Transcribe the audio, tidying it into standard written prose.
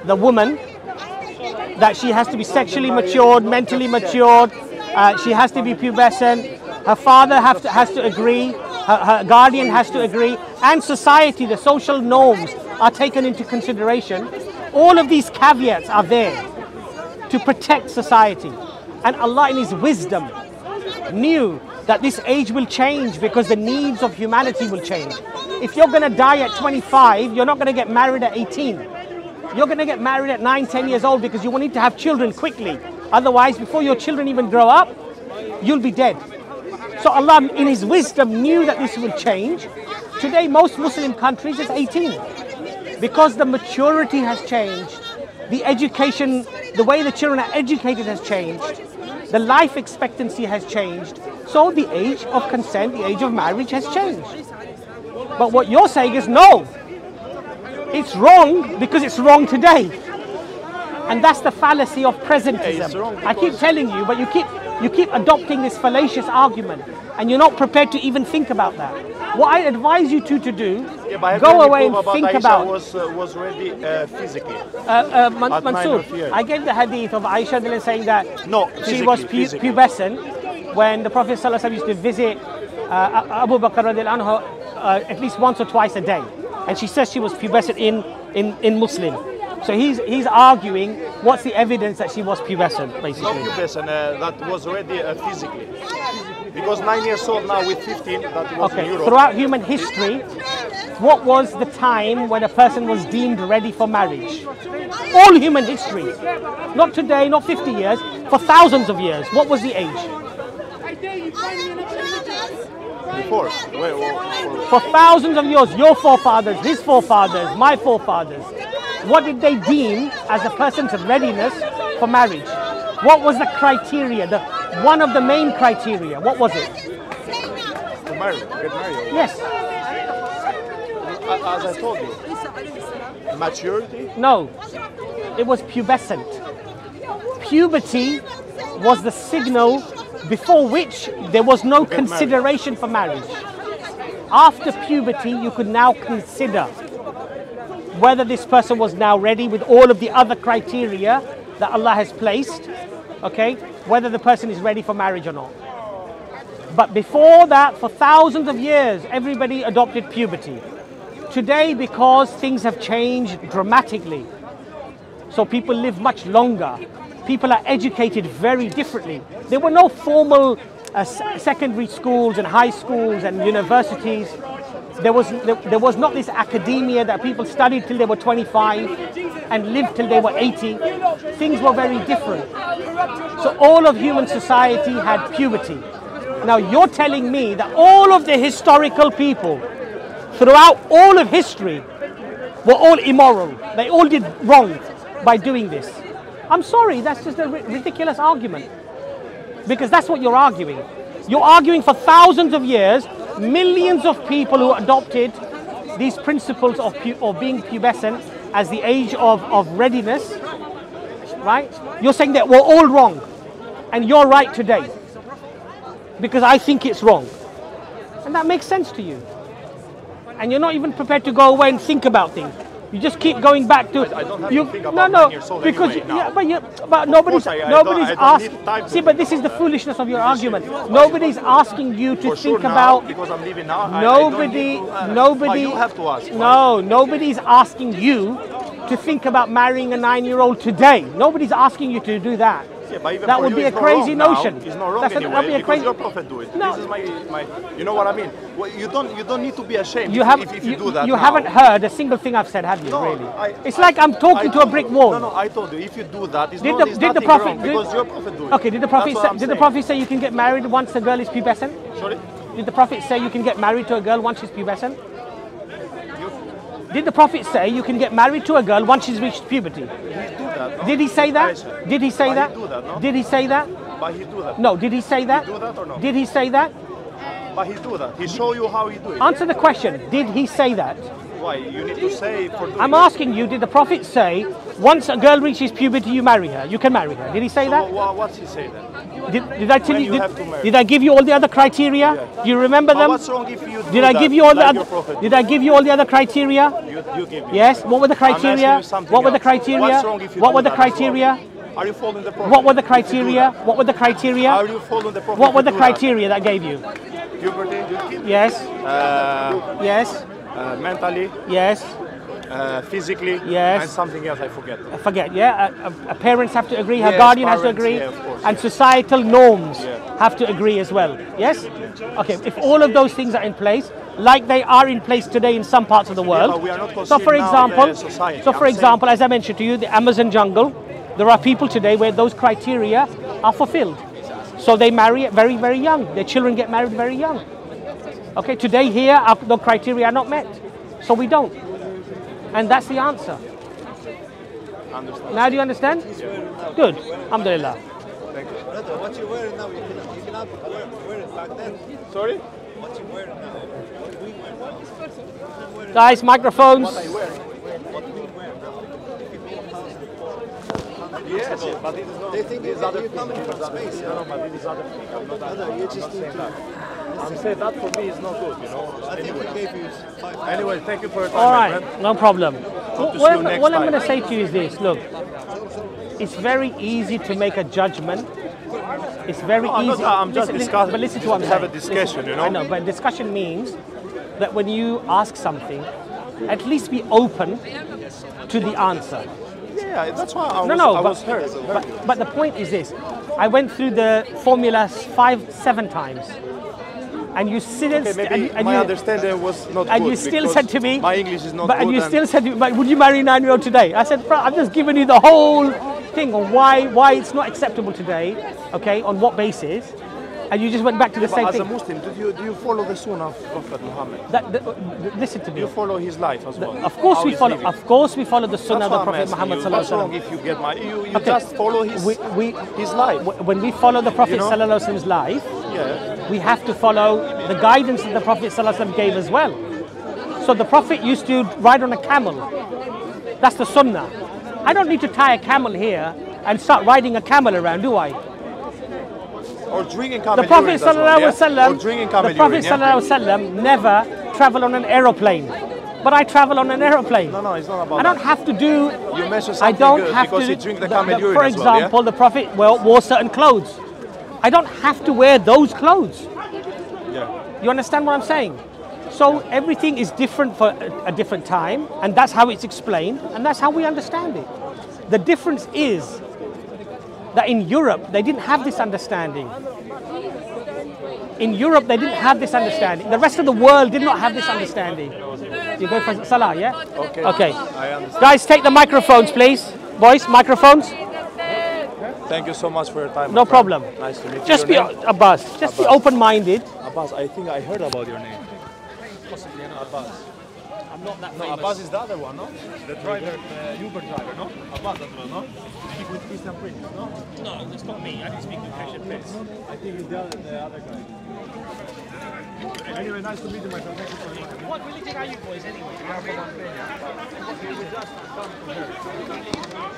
the woman that she has to be sexually matured, mentally matured, she has to be pubescent, her father has to agree, her guardian has to agree, and society, the social norms are taken into consideration. All of these caveats are there to protect society. And Allah in His wisdom knew that this age will change because the needs of humanity will change. If you're going to die at 25, you're not going to get married at 18. You're going to get married at 9, 10 years old because you will need to have children quickly. Otherwise, before your children even grow up, you'll be dead. So Allah in His wisdom knew that this will change. Today, most Muslim countries is 18 because the maturity has changed. The education, the way the children are educated has changed. The life expectancy has changed. So the age of consent, the age of marriage has changed. But what you're saying is no. It's wrong because it's wrong today. And that's the fallacy of presentism. I keep telling you, but you keep adopting this fallacious argument and you're not prepared to even think about that. What I advise you to do, go away and think about. Was ready physically. Mansur, I gave the hadith of Aisha saying that she was pubescent when the Prophet ﷺ used to visit Abu Bakr radiallahu anhu at least once or twice a day. And she says she was pubescent in Muslim. So he's arguing what's the evidence that she was pubescent, basically. Not pubescent, that was already physically. Because 9 years old now with 15, that was in Europe. Throughout human history, what was the time when a person was deemed ready for marriage? All human history. Not today, not 50 years, for thousands of years. What was the age? Before. For thousands of years, your forefathers, his forefathers, my forefathers. What did they deem as a person's readiness for marriage? What was the criteria, one of the main criteria? What was it? To marry, get married. Yes. As I told you, maturity? No, it was pubescent. Puberty was the signal before which there was no consideration for marriage. After puberty, you could now consider whether this person was now ready with all of the other criteria that Allah has placed, okay, whether the person is ready for marriage or not. But before that, for thousands of years, everybody adopted puberty. Today, because things have changed dramatically, so people live much longer, people are educated very differently. There were no formal secondary schools and high schools and universities. There was not this academia that people studied till they were 25 and lived till they were 80. Things were very different. So all of human society had puberty. Now you're telling me that all of the historical people throughout all of history were all immoral. They all did wrong by doing this. I'm sorry, that's just a ridiculous argument. Because that's what you're arguing. You're arguing for thousands of years, millions of people who adopted these principles of being pubescent as the age of readiness, right? You're saying that we're all wrong and you're right today because I think it's wrong. And that makes sense to you. And you're not even prepared to go away and think about things. You just keep going back to it. I don't have to think about 9 years old because anyway, but nobody's asking. See, but this is the foolishness of your argument. Nobody's asking you to think about. Because I'm living now. Nobody. You have to ask. No, nobody's asking you to think about marrying a 9-year-old today. Nobody's asking you to do that. Yeah, but even that would be a crazy notion. It's not wrong anyway, because your prophet do it. No. This is my, you know what I mean? Well, you don't need to be ashamed if you do that. You haven't heard a single thing I've said, have you? No, really? It's like I'm talking to a brick wall. No, I told you, if you do that, it's did nothing the prophet wrong, because your prophet do it. Okay, did the prophet say you can get married once a girl is pubescent? Sorry? Did the prophet say you can get married to a girl once she's pubescent? Did the prophet say you can get married to a girl once she's reached puberty? Did he say that? Did he say that? Did he say that? But he do that. No, did he say that? He do that or no? Did he say that? But he do that. He show you how he do it. Answer the question. Did he say that? Why? You need to say for doing I'm asking you, did the Prophet say, once a girl reaches puberty, you marry her? You can marry her. Did he say that? What's he say then? Did I tell When you? you have to marry. Did I give you all the other criteria? Yeah. Do you remember them? What's wrong if you do Did I that give you all the like other? your prophet? Did I give you all the other criteria? You give me. Yes. What were the criteria? I'm asking you something What were the else. criteria? What's wrong if you What do were the that as well? criteria? Are you following the prophet? What were the if you do criteria? that? What were the criteria? Are you following the prophet? What were the if you do that? criteria that I gave you? Puberty. Yes. Yes. Mentally. Yes. Physically. Yes. And something else I forget. I forget. Yeah. Parents have to agree. Her Yes, guardian has to parents, agree. yeah, of course, And yeah. societal norms Yeah. have to agree as well. Yes. Okay. If all of those things are in place, like they are in place today in some parts of the world. but we are not So, for considering now example, the society. so for I'm example, as I mentioned to you, the Amazon jungle, there are people today where those criteria are fulfilled. So they marry very, very young. Their children get married very young. Okay. Today here, the criteria are not met, so we don't. And that's the answer. Understand. Now do you understand? Good. Alhamdulillah. Brother, what you wearing now, you cannot wear it back then. Sorry? What you wearing now? What we wear. Guys, microphones. What we wear now. Yes, but it is not. They think you're coming from space. No, but it is other thing. I'm not Brother, you just need to. I'm saying that for me is not good, you know. I think we gave you 5 minutes. Anyway, thank you for your time, All my right, friend. no problem. to What, see you next what I'm time. going to say to you is this. Look, it's very easy to make a judgment. It's very No, I'm easy. not- I'm just discussing- But listen to what I'm just have saying. a discussion, Listen, you know? I know, but discussion means that when you ask something, at least be open to the answer. Yeah, that's why I No, was hurt. but the point is this. I went through the formula 7 times. And you still, Okay, maybe and my you, understanding was not and good. you still because said to me, my English is not but, good. and you still said, to me, but would you marry a 9-year-old today? I said, bro, I've just given you the whole thing on why it's not acceptable today, okay, on what basis, and you just went back to the But same as a thing. Muslim, do you follow the Sunnah of Prophet Muhammad? Listen to Do me. you follow his life as well? Of course How we he's follow. living? Of course we follow the Sunnah of That's the what I'm Prophet asking Muhammad you. What's sallallahu wrong alaihi wasallam. if you get my? You Okay. just follow his his life. When we follow the Prophet You know? sallallahu alaihi wasallam's life, Yeah. we have to follow the guidance that the Prophet sallallahu alaihi wasallam gave as well. So the Prophet used to ride on a camel. That's the Sunnah. I don't need to tie a camel here and start riding a camel around, do I? Or drinking The camel Prophet urine as well, sallallahu alaihi yeah? wasallam, Or drinking camel the Prophet urine, yeah? sallallahu alaihi wasallam never traveled on an aeroplane, but I travel on an aeroplane. No, it's not about I don't that. have to do. You mentioned I something don't good have because to. you drink the camel urine for as well, yeah? example, the Prophet wore certain clothes. I don't have to wear those clothes. Yeah. You understand what I'm saying? So everything is different for a different time, and that's how it's explained, and that's how we understand it. The difference is that in Europe they didn't have this understanding. In Europe they didn't have this understanding. The rest of the world did not have this understanding. You go for Salah, yeah? Okay. Okay. I understand. Guys, take the microphones, please. Boys, microphones. Thank you so much for your time. No my friend. problem. Nice to meet you. Just be Your name? Abbas. Just be open-minded. Abbas. I think I heard about your name. Possibly, no, Abbas. I'm not that No, Abbas is the other one, no? The driver, the Uber driver, no? Abbas as well, no? Speak with Christian Prince, no? No, that's not me. I didn't speak with Christian Prince. I think it's the other guy. Anyway, nice to meet you, my friend. Thank you so much. What religion are you boys anyway? We just come to her.